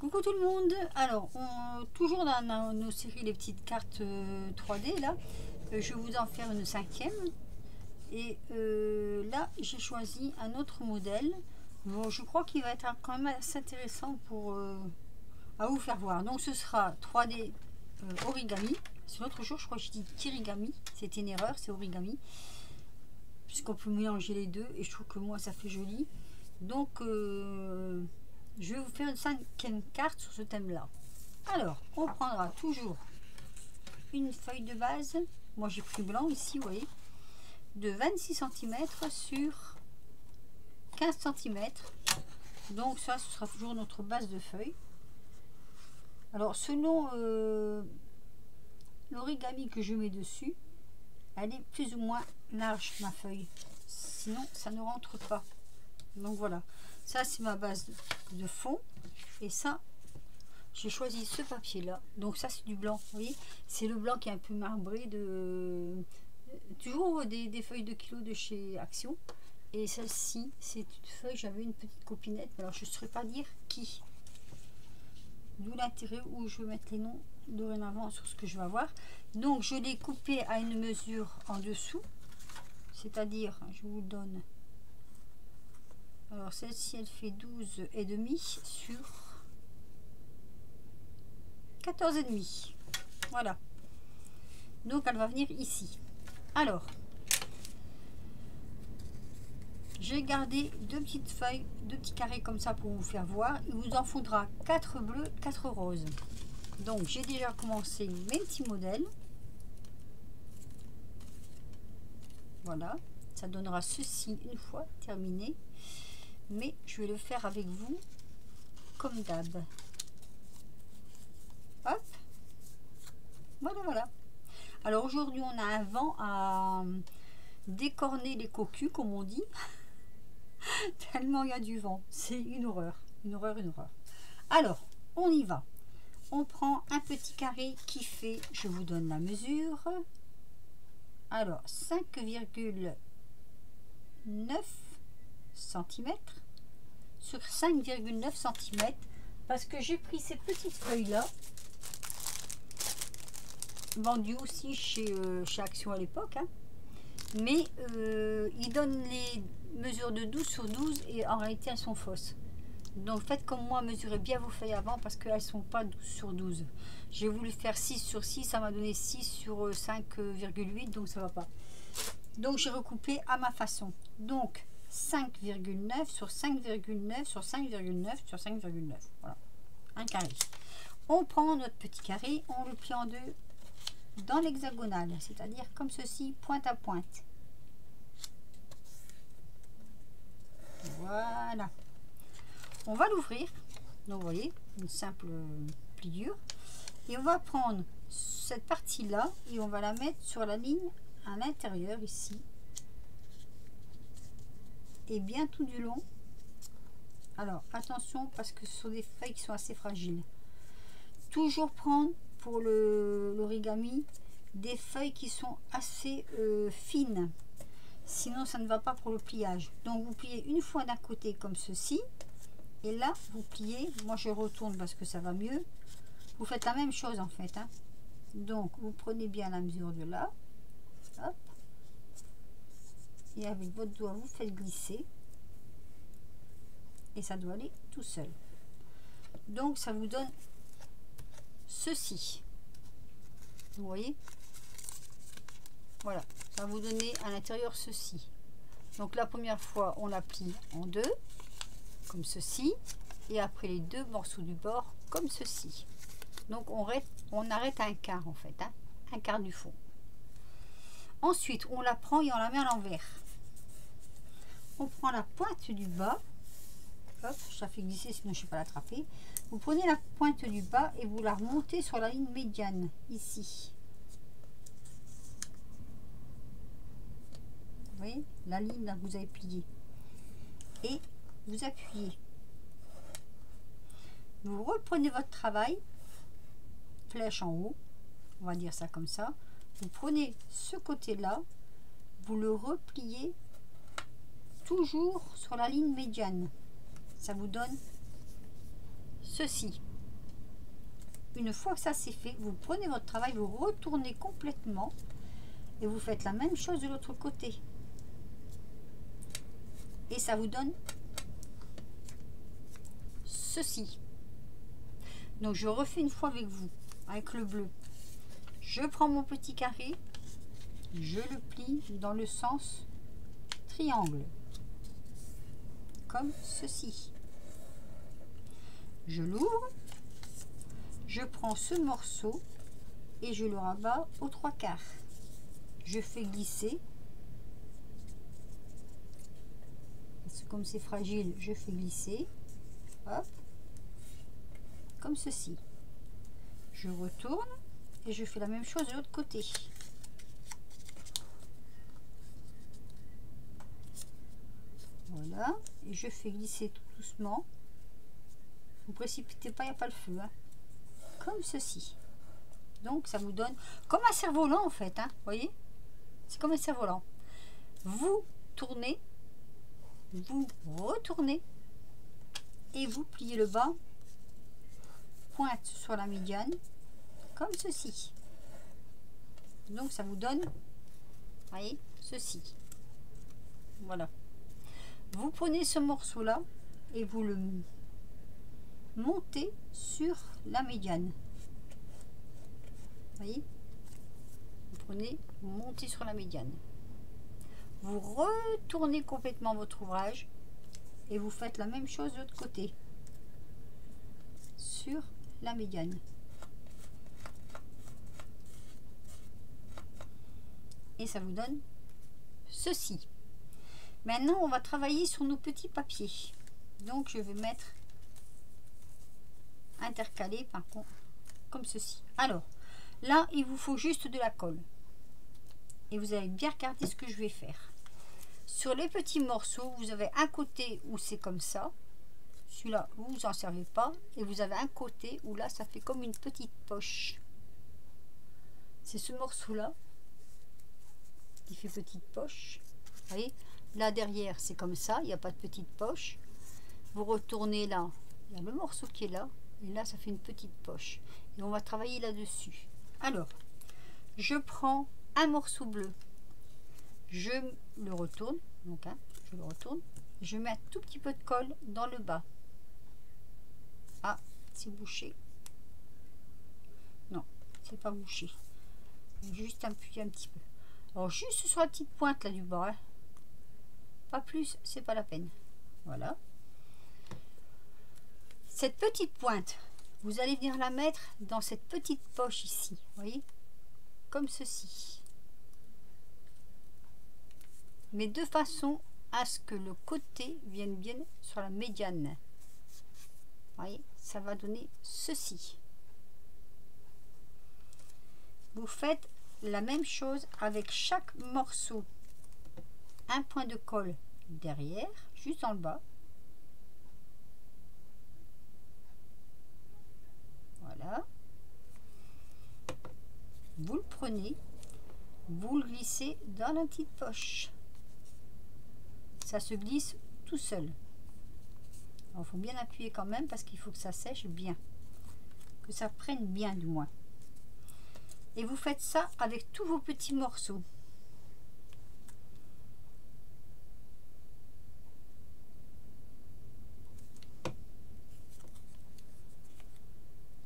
Coucou tout le monde. Alors, toujours dans nos séries les petites cartes 3D là, je vais vous en faire une cinquième. Et là, j'ai choisi un autre modèle. Bon, je crois qu'il va être quand même assez intéressant pour à vous faire voir. Donc, ce sera 3D origami. C'est l'autre jour, je crois que je dis kirigami. C'était une erreur, c'est origami. Puisqu'on peut mélanger les deux et je trouve que moi ça fait joli. Donc, je vais vous faire une cinquième carte sur ce thème-là. Alors, on prendra toujours une feuille de base. Moi, j'ai pris blanc ici, vous voyez, de 26 cm sur 15 cm. Donc, ça, ce sera toujours notre base de feuille. Alors, selon l'origami que je mets dessus, elle est plus ou moins large, ma feuille. Sinon, ça ne rentre pas. Donc, voilà. Ça, c'est ma base de fond. Et ça, j'ai choisi ce papier là. Donc ça, c'est du blanc. Vous voyez, c'est le blanc qui est un peu marbré de toujours des feuilles de kilo de chez Action. Et celle-ci, c'est une feuille, j'avais une petite copinette, mais alors je ne saurais pas dire qui. D'où l'intérêt où je vais mettre les noms dorénavant sur ce que je vais avoir. Donc je l'ai coupé à une mesure en dessous. C'est-à-dire, je vous donne. Alors celle-ci, elle fait 12,5 sur 14,5. Voilà. Donc elle va venir ici. Alors, j'ai gardé deux petites feuilles, deux petits carrés comme ça pour vous faire voir. Il vous en faudra 4 bleus, 4 roses. Donc j'ai déjà commencé mes petits modèles. Voilà. Ça donnera ceci une fois terminé. Mais je vais le faire avec vous comme d'hab. Hop. Voilà, voilà. Alors aujourd'hui, on a un vent à décorner les cocus, comme on dit. Tellement il y a du vent. C'est une horreur. Une horreur, une horreur. Alors, on y va. On prend un petit carré qui fait, je vous donne la mesure. Alors, 5,9 cm sur 5,9 cm. Parce que j'ai pris ces petites feuilles-là. Vendu aussi chez Action à l'époque, hein. Mais ils donnent les mesures de 12 sur 12 et en réalité elles sont fausses. Donc faites comme moi, mesurez bien vos feuilles avant parce qu'elles sont pas 12 sur 12. J'ai voulu faire 6 sur 6, ça m'a donné 6 sur 5,8, donc ça va pas. Donc j'ai recoupé à ma façon. Donc 5,9 sur 5,9 sur 5,9 sur 5,9. Voilà, un carré. On prend notre petit carré, on le plie en deux dans l'hexagonale, c'est-à-dire comme ceci, pointe à pointe. Voilà. On va l'ouvrir. Donc vous voyez, une simple pliure. Et on va prendre cette partie-là et on va la mettre sur la ligne à l'intérieur ici. Et bien tout du long. Alors attention parce que ce sont des feuilles qui sont assez fragiles. Toujours prendre pour l'origami des feuilles qui sont assez fines, sinon ça ne va pas pour le pliage. Donc vous pliez une fois d'un côté comme ceci et là vous pliez, moi je retourne parce que ça va mieux. Vous faites la même chose en fait, hein. Donc vous prenez bien la mesure de là, hop, et avec votre doigt vous faites glisser et ça doit aller tout seul. Donc ça vous donne ceci, vous voyez, voilà, ça va vous donner à l'intérieur ceci. Donc la première fois on la plie en deux comme ceci et après les deux morceaux du bord comme ceci. Donc on arrête à un quart en fait, hein, un quart du fond. Ensuite on la prend et on la met à l'envers. On prend la pointe du bas, hop, ça fait glisser sinon je ne sais pas l'attraper. Vous prenez la pointe du bas et vous la remontez sur la ligne médiane, ici. Vous voyez, la ligne là que vous avez pliée. Et vous appuyez. Vous reprenez votre travail, flèche en haut, on va dire ça comme ça. Vous prenez ce côté-là, vous le repliez toujours sur la ligne médiane. Ça vous donne ceci. une fois que ça c'est fait, vous prenez votre travail, vous retournez complètement et vous faites la même chose de l'autre côté. Et ça vous donne ceci. Donc je refais une fois avec vous, avec le bleu. Je prends mon petit carré, je le plie dans le sens triangle, comme ceci. Je l'ouvre, je prends ce morceau et je le rabats aux 3/4. Je fais glisser. Comme c'est fragile, je fais glisser. Hop. Comme ceci. Je retourne et je fais la même chose de l'autre côté. Voilà. Et je fais glisser tout doucement. Vous ne précipitez pas, il n'y a pas le feu. Hein. Comme ceci. Donc ça vous donne comme un cerf-volant en fait. Hein, voyez, c'est comme un cerf-volant. Vous tournez, vous retournez et vous pliez le bas, pointe sur la médiane, comme ceci. Donc ça vous donne, voyez, ceci. Voilà. Vous prenez ce morceau là et vous le montez sur la médiane. Voyez, vous prenez, vous montez sur la médiane. Vous retournez complètement votre ouvrage et vous faites la même chose de l'autre côté sur la médiane. Et ça vous donne ceci. Maintenant, on va travailler sur nos petits papiers. Donc, je vais mettre intercalé par contre, comme ceci. Alors, là, il vous faut juste de la colle. Et vous allez bien regarder ce que je vais faire. Sur les petits morceaux, vous avez un côté où c'est comme ça. Celui-là, vous n'en servez pas. Et vous avez un côté où là, ça fait comme une petite poche. C'est ce morceau-là qui fait petite poche. Vous voyez, là derrière, c'est comme ça. Il n'y a pas de petite poche. Vous retournez là. Il y a le morceau qui est là. Et là, ça fait une petite poche. Et on va travailler là-dessus. Alors, je prends un morceau bleu. Je le retourne. Donc, hein, je le retourne. Je mets un tout petit peu de colle dans le bas. Ah, c'est bouché. Non, c'est pas bouché. Juste un petit peu. Alors, juste sur la petite pointe là du bas. Hein. Pas plus, c'est pas la peine. Voilà. Cette petite pointe, vous allez venir la mettre dans cette petite poche ici. Vous voyez, comme ceci. Mais de façon à ce que le côté vienne bien sur la médiane. Vous voyez, ça va donner ceci. Vous faites la même chose avec chaque morceau. Un point de colle derrière, juste dans le bas. Voilà. Vous le prenez, vous le glissez dans la petite poche. Ça se glisse tout seul. Il faut bien appuyer quand même parce qu'il faut que ça sèche bien. Que ça prenne bien du moins. Et vous faites ça avec tous vos petits morceaux.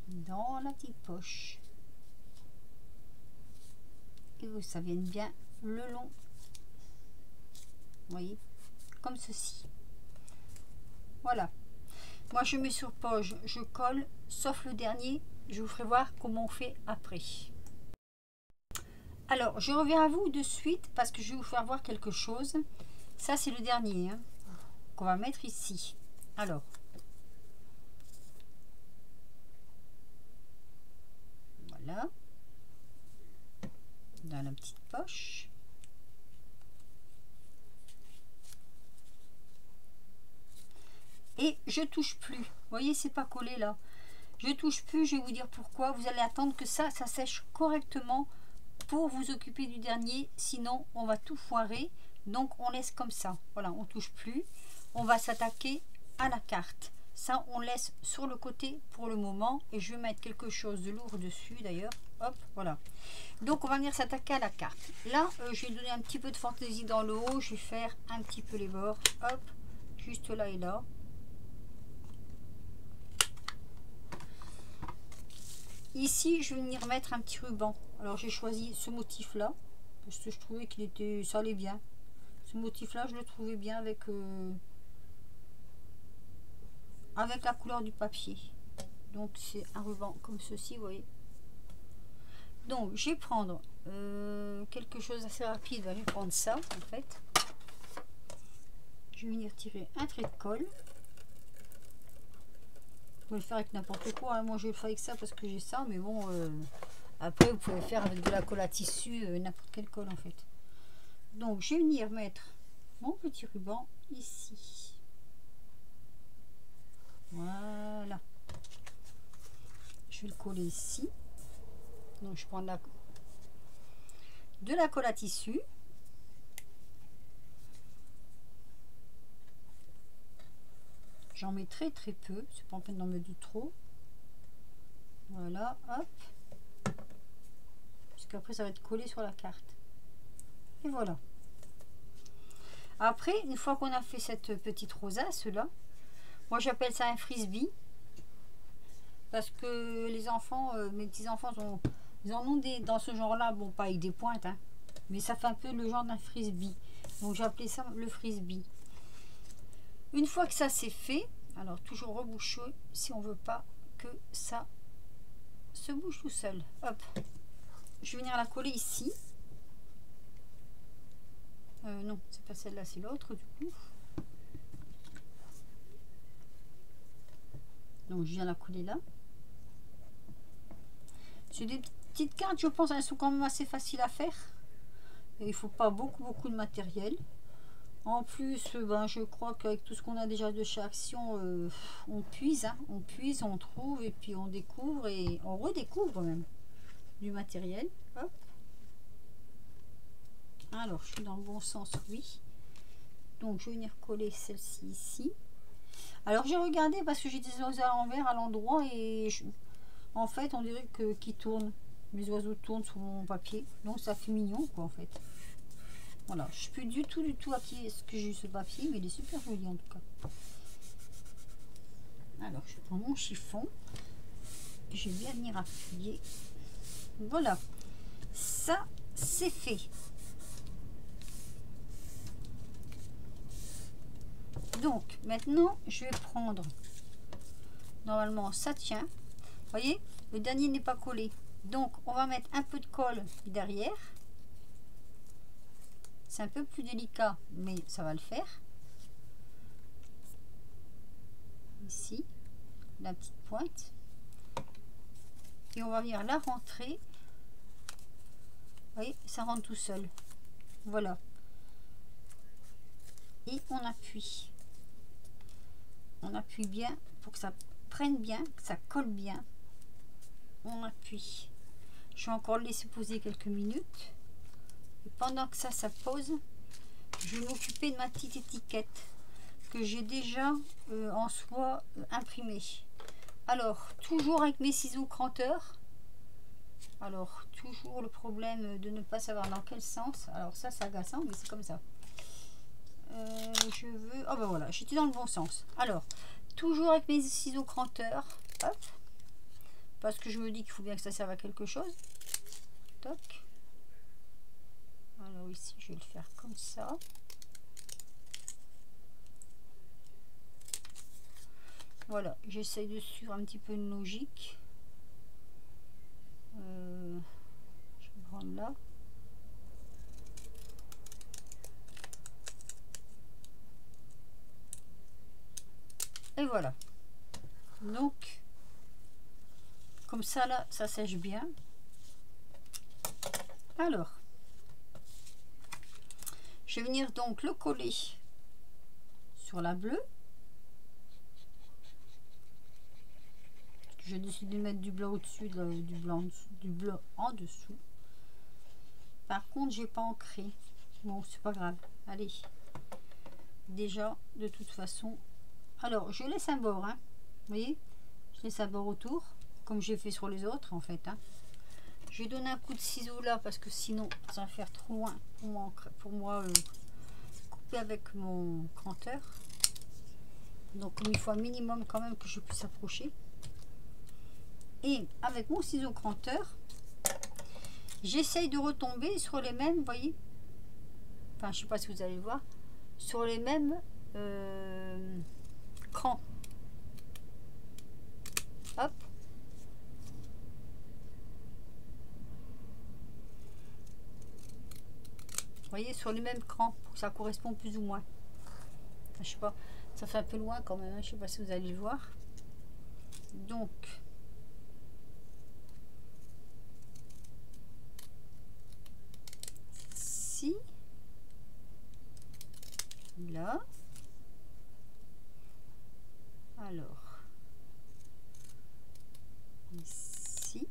Dans la petite poche. Et que ça vienne bien le long. Vous voyez, comme ceci. Voilà. Moi, je mets sur poche, je colle, sauf le dernier. Je vous ferai voir comment on fait après. Alors, je reviens à vous de suite parce que je vais vous faire voir quelque chose. Ça, c'est le dernier hein, qu'on va mettre ici. Alors, voilà. Dans la petite poche. Et je touche plus. Vous voyez, c'est pas collé là. Je touche plus, je vais vous dire pourquoi. Vous allez attendre que ça sèche correctement pour vous occuper du dernier. Sinon, on va tout foirer. Donc, on laisse comme ça. Voilà, on touche plus. On va s'attaquer à la carte. Ça, on laisse sur le côté pour le moment. Et je vais mettre quelque chose de lourd dessus d'ailleurs. Hop, voilà. Donc, on va venir s'attaquer à la carte. Là, je vais donner un petit peu de fantaisie dans le haut. Je vais faire un petit peu les bords. Hop, juste là et là. Ici, je vais venir mettre un petit ruban. Alors, j'ai choisi ce motif-là. Parce que je trouvais qu'il était, ça allait bien. Ce motif-là, je le trouvais bien avec la couleur du papier. Donc, c'est un ruban comme ceci, vous voyez. Donc, je vais prendre quelque chose d'assez rapide. Je vais prendre ça, en fait. Je vais venir tirer un trait de colle. Vous pouvez le faire avec n'importe quoi. Hein. Moi, je vais le faire avec ça parce que j'ai ça. Mais bon, après, vous pouvez le faire avec de la colle à tissu, n'importe quelle colle, en fait. Donc, je vais venir mettre mon petit ruban ici. Voilà. Je vais le coller ici. Donc, je prends de la colle à tissu. J'en mets très peu. C'est pas en peine d'en mettre du trop. Voilà, hop. Parce qu'après, ça va être collé sur la carte. Et voilà. Après, une fois qu'on a fait cette petite rosace là, moi j'appelle ça un frisbee. Parce que les enfants, mes petits-enfants, ils en ont des dans ce genre-là. Bon, pas avec des pointes, hein, mais ça fait un peu le genre d'un frisbee. Donc j'ai appelé ça le frisbee. Une fois que ça c'est fait, alors toujours reboucher si on veut pas que ça se bouge tout seul. Hop. Je vais venir la coller ici. Non, c'est pas celle-là, c'est l'autre du coup. Donc je viens la coller là. C'est des petites cartes, je pense, elles sont quand même assez faciles à faire. Et il faut pas beaucoup de matériel. En plus, ben, je crois qu'avec tout ce qu'on a déjà de chez Action, on puise, hein, on trouve et puis on découvre et on redécouvre même du matériel. Hop. Alors, je suis dans le bon sens, oui. Donc, je vais venir coller celle-ci ici. Alors, j'ai regardé parce que j'ai des oiseaux à l'envers à l'endroit et en fait, on dirait qu'ils tournent. Mes oiseaux tournent sur mon papier. Donc, ça fait mignon, quoi, en fait. Voilà, je ne suis plus du tout à qui est-ce que j'ai eu ce papier, mais il est super joli en tout cas. Alors, je prends mon chiffon. Je vais bien venir appuyer. Voilà, ça c'est fait. Donc, maintenant, je vais prendre. Normalement, ça tient. Vous voyez, le dernier n'est pas collé. Donc, on va mettre un peu de colle derrière. C'est un peu plus délicat, mais ça va le faire. Ici, la petite pointe. Et on va venir la rentrer. Vous voyez, ça rentre tout seul. Voilà. Et on appuie. On appuie bien pour que ça prenne bien, que ça colle bien. On appuie. Je vais encore le laisser poser quelques minutes. Et pendant que ça pose, je vais m'occuper de ma petite étiquette que j'ai déjà en soie imprimée. Alors, toujours avec mes ciseaux cranteurs. Alors, toujours le problème de ne pas savoir dans quel sens. Alors ça, c'est agaçant, mais c'est comme ça. Je veux... Oh ben voilà, j'étais dans le bon sens. Alors, toujours avec mes ciseaux cranteurs. Hop. Parce que je me dis qu'il faut bien que ça serve à quelque chose. Toc. Alors ici, je vais le faire comme ça. Voilà, j'essaye de suivre un petit peu une logique. Je vais prendre là. Et voilà. Donc, comme ça là, ça sèche bien. Alors, je vais venir donc le coller sur la bleue. Je décide de mettre du blanc au-dessus, du blanc en dessous. Par contre, j'ai pas ancré. Bon, c'est pas grave. Allez. Déjà, de toute façon, Alors, je laisse un bord, hein. Vous voyez, je laisse un bord autour, comme j'ai fait sur les autres, en fait, hein. Je vais donner un coup de ciseau là, parce que sinon, ça va faire trop loin pour moi couper avec mon cranteur. Donc, il faut un minimum quand même que je puisse approcher. Et avec mon ciseau cranteur, j'essaye de retomber sur les mêmes, vous voyez. Enfin, je sais pas si vous allez le voir, sur les mêmes crans. Hop. Vous voyez, sur les mêmes crans, pour que ça corresponde plus ou moins. Enfin, je sais pas, ça fait un peu loin quand même, hein, je sais pas si vous allez le voir. Donc, ici, là, alors, ici,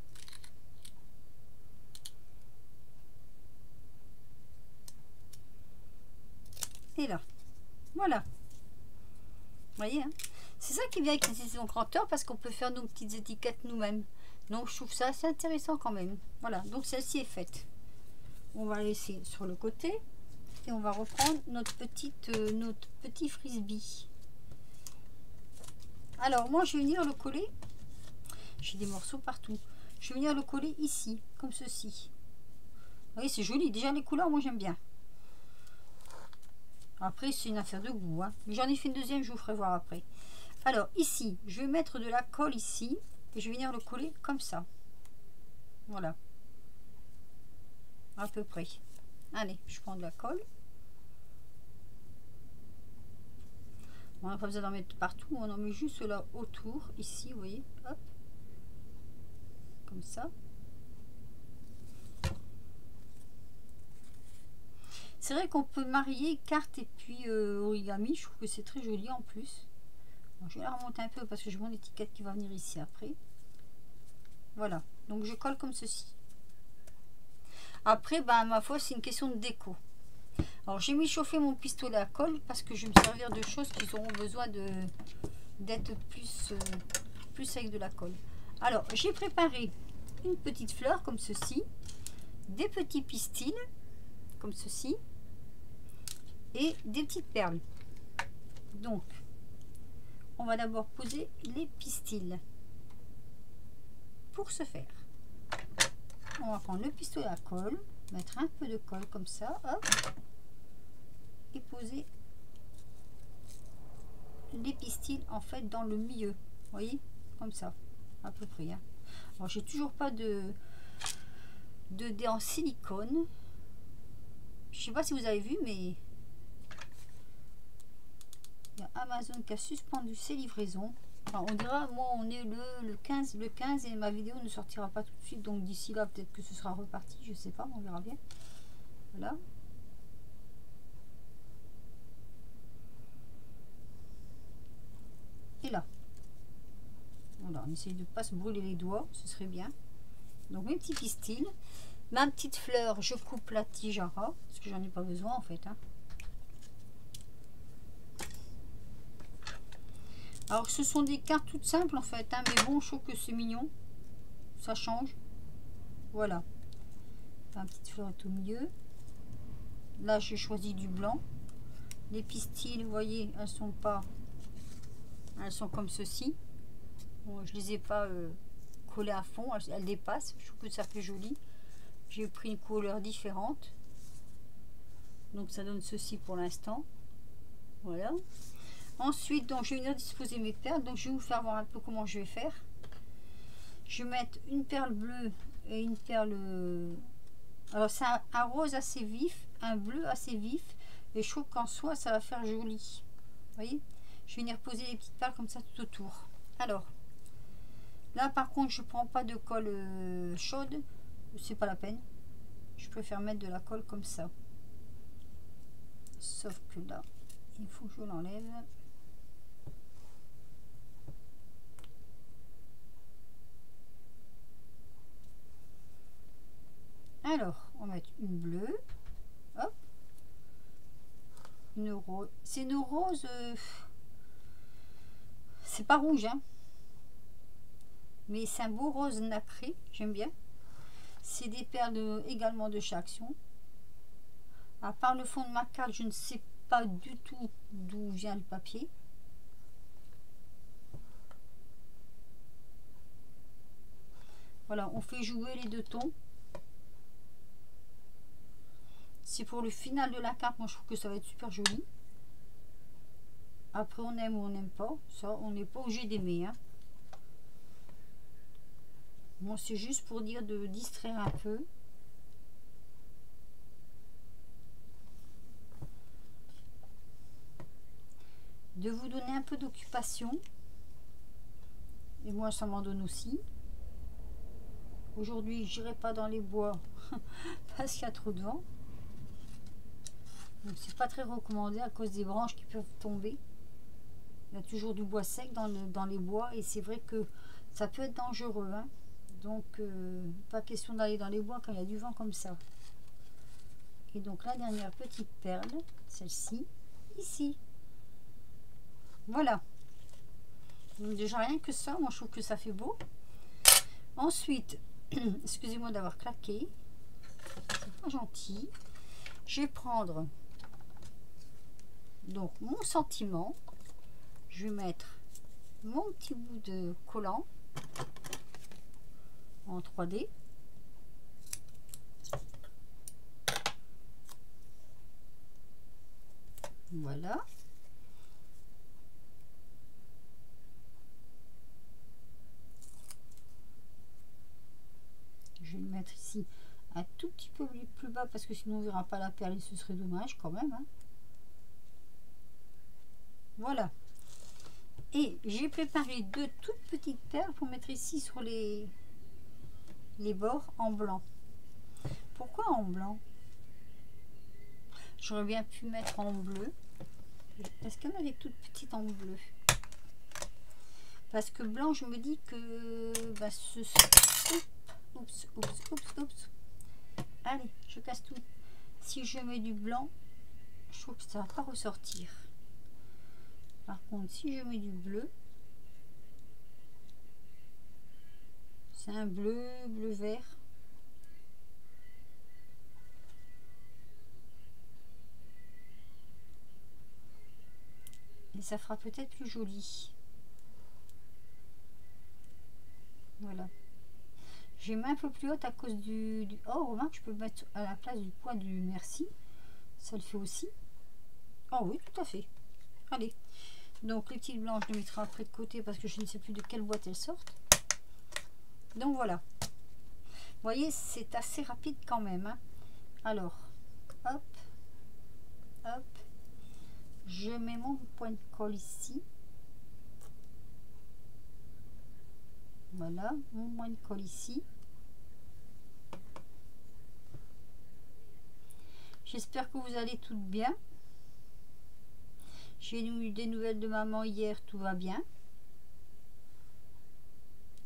et là, voilà. Vous voyez, hein, c'est ça qui vient avec les ciseaux cranteur, parce qu'on peut faire nos petites étiquettes nous-mêmes. Donc je trouve ça assez intéressant quand même. Voilà, donc celle-ci est faite. On va laisser sur le côté et on va reprendre notre petit frisbee. Alors moi je vais venir le coller. J'ai des morceaux partout. Je vais venir le coller ici, comme ceci. Vous voyez, c'est joli. Déjà les couleurs, moi j'aime bien. Après c'est une affaire de goût, hein. Mais j'en ai fait une deuxième, je vous ferai voir après. Alors ici, je vais mettre de la colle ici et je vais venir le coller comme ça. Voilà. À peu près. Allez, je prends de la colle. On n'a pas besoin d'en mettre partout, on en met juste là autour, ici, vous voyez, hop, comme ça. C'est vrai qu'on peut marier carte et puis origami, je trouve que c'est très joli en plus. Bon, je vais la remonter un peu parce que j'ai mon étiquette qui va venir ici après. Voilà, donc je colle comme ceci. Après, ben, ma foi, c'est une question de déco. Alors j'ai mis chauffer mon pistolet à colle parce que je vais me servir de choses qui auront besoin d'être plus avec de la colle. Alors j'ai préparé une petite fleur comme ceci, des petits pistils comme ceci et des petites perles. Donc on va d'abord poser les pistils. Pour ce faire, on va prendre le pistolet à colle, mettre un peu de colle comme ça, hop, et poser les pistils en fait dans le milieu, vous voyez, comme ça à peu près, hein. Alors j'ai toujours pas de dés en silicone, je sais pas si vous avez vu, mais il y a Amazon qui a suspendu ses livraisons. Alors on dira, moi on est le 15 et ma vidéo ne sortira pas tout de suite, donc d'ici là peut-être que ce sera reparti, je sais pas, on verra bien. Voilà. Et là, voilà, on essaye de ne pas se brûler les doigts, ce serait bien. Donc mes petits pistils, ma petite fleur, je coupe la tige à ras, parce que j'en ai pas besoin en fait, hein. Alors ce sont des cartes toutes simples en fait, hein, mais bon, je trouve que c'est mignon, ça change. Voilà, ma petite fleur est au milieu. Là j'ai choisi du blanc. Les pistils, vous voyez, elles sont comme ceci. Bon, je les ai pas collées à fond, elles dépassent, je trouve que ça fait joli. J'ai pris une couleur différente, donc ça donne ceci pour l'instant. Voilà. Ensuite, donc je vais venir disposer mes perles, donc je vais vous faire voir un peu comment je vais faire. Je vais mettre une perle bleue et une perle, alors c'est un rose assez vif, un bleu assez vif, et je trouve qu'en soi ça va faire joli. Vous voyez, je vais venir poser les petites perles comme ça tout autour. Alors là par contre je prends pas de colle chaude, c'est pas la peine, je préfère mettre de la colle comme ça, sauf que là il faut que je l'enlève. Alors on va mettre une bleue, hop, une rose, c'est une rose C'est pas rouge, hein, mais c'est un beau rose nacré, j'aime bien. C'est des perles également de chez Action. À part le fond de ma carte, je ne sais pas du tout d'où vient le papier. Voilà, on fait jouer les deux tons. C'est pour le final de la carte, moi je trouve que ça va être super joli. Après on aime ou on n'aime pas, ça on n'est pas obligé d'aimer, hein. Bon, c'est juste pour dire de distraire un peu. De vous donner un peu d'occupation. Et moi ça m'en donne aussi. Aujourd'hui j'irai pas dans les bois parce qu'il y a trop de vent. Donc c'est pas très recommandé à cause des branches qui peuvent tomber. Il y a toujours du bois sec dans les bois et c'est vrai que ça peut être dangereux, hein. Donc pas question d'aller dans les bois quand il y a du vent comme ça. Et donc la dernière petite perle, celle-ci, ici. Voilà. Donc déjà rien que ça, moi je trouve que ça fait beau. Ensuite, excusez-moi d'avoir claqué. C'est pas gentil. Je vais prendre donc mon sentiment. Je vais mettre mon petit bout de collant en 3D. Voilà. Je vais le mettre ici un tout petit peu plus bas parce que sinon on ne verra pas la perle et ce serait dommage quand même, hein. Voilà. Et j'ai préparé deux toutes petites perles pour mettre ici sur les bords en blanc. Pourquoi en blanc? J'aurais bien pu mettre en bleu. Est-ce qu'il y en a des toutes petites en bleu? Parce que blanc, je me dis que bah, oups, oups, oups, oups. Allez, je casse tout. Si je mets du blanc, je trouve que ça va pas ressortir. Par contre, si je mets du bleu, c'est un bleu vert. Et ça fera peut-être plus joli. Voilà. J'ai mis un peu plus haute à cause oh, remarque, je peux mettre à la place du poids du merci. Ça le fait aussi. Oh oui, tout à fait. Allez. Donc les petites blanches, je les mettrai après de côté parce que je ne sais plus de quelle boîte elles sortent. Donc voilà. Vous voyez, c'est assez rapide quand même, hein. Alors, hop, hop. Je mets mon point de colle ici. Voilà, mon point de colle ici. J'espère que vous allez toutes bien. J'ai eu des nouvelles de maman hier, tout va bien.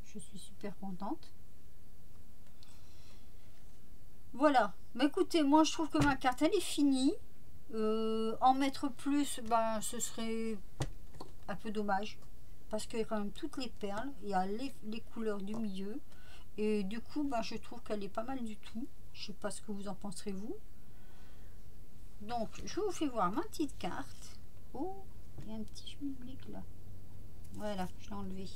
Je suis super contente. Voilà. Mais écoutez, moi je trouve que ma carte elle est finie. En mettre plus, ben, ce serait un peu dommage. Parce qu'il y a quand même toutes les perles. Il y a les couleurs du milieu. Et du coup, ben, je trouve qu'elle est pas mal du tout. Je sais pas ce que vous en penserez vous. Donc, je vous fais voir ma petite carte. Oh, il y a un petit schmilblick là. Voilà, je l'ai enlevé.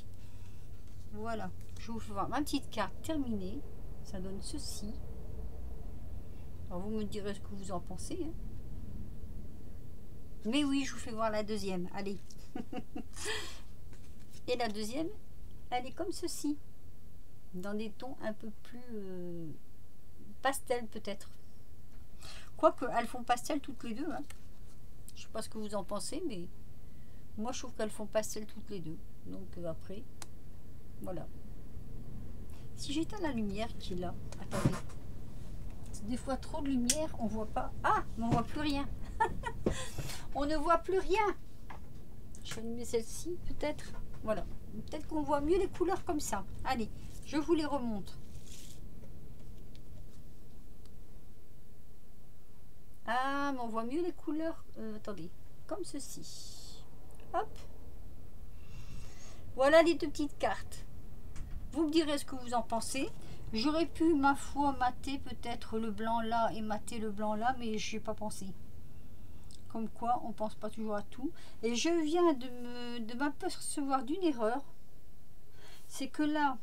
Voilà, je vous fais voir ma petite carte terminée. Ça donne ceci. Alors, vous me direz ce que vous en pensez, hein. Mais oui, je vous fais voir la deuxième. Allez. Et la deuxième, elle est comme ceci. Dans des tons un peu plus pastel peut-être. Quoique, elles font pastel toutes les deux, hein. Je sais pas ce que vous en pensez, mais moi je trouve qu'elles font pastel toutes les deux. Donc après, voilà. Si j'éteins la lumière qui est là, attendez. Des fois trop de lumière, on voit pas. Ah, mais on voit plus rien. On ne voit plus rien. Je vais allumer celle-ci, peut-être. Voilà. Peut-être qu'on voit mieux les couleurs comme ça. Allez, je vous les remonte. Ah, mais on voit mieux les couleurs. Attendez, comme ceci. Hop. Voilà les deux petites cartes. Vous me direz ce que vous en pensez. J'aurais pu, ma foi, mater peut-être le blanc là et mater le blanc là, mais je n'ai pas pensé. Comme quoi, on pense pas toujours à tout. Et je viens de m'apercevoir d'une erreur. C'est que là,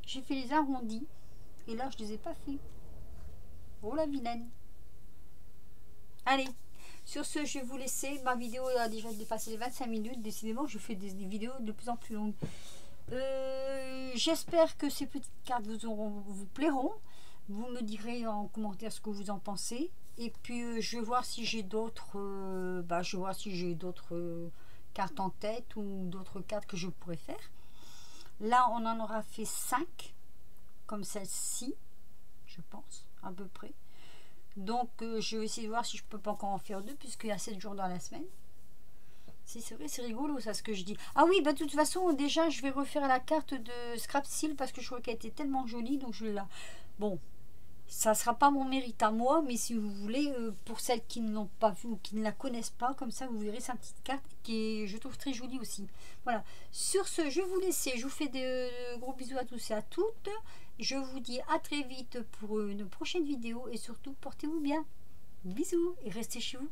j'ai fait les arrondis. Et là, je les ai pas fait. Oh la vilaine. Allez, sur ce, je vais vous laisser. Ma vidéo a déjà dépassé les 25 minutes. Décidément, je fais des vidéos de plus en plus longues. J'espère que ces petites cartes vous plairont. Vous me direz en commentaire ce que vous en pensez. Et puis je vais voir si j'ai d'autres cartes en tête ou d'autres cartes que je pourrais faire. Là, on en aura fait 5, comme celle-ci, je pense, à peu près. Donc je vais essayer de voir si je peux pas encore en faire 2, puisqu'il y a 7 jours dans la semaine. Si, c'est vrai, c'est rigolo ça ce que je dis. Ah oui, bah de toute façon, déjà je vais refaire la carte de Scrap Seal parce que je crois qu'elle était tellement jolie, donc je la... Bon, ça sera pas mon mérite à moi, mais si vous voulez, pour celles qui ne l'ont pas vue ou qui ne la connaissent pas, comme ça vous verrez sa petite carte qui est, je trouve, très jolie aussi. Voilà. Sur ce, je vais vous laisser. Je vous fais de gros bisous à tous et à toutes. Je vous dis à très vite pour une prochaine vidéo et surtout portez-vous bien. Bisous et restez chez vous.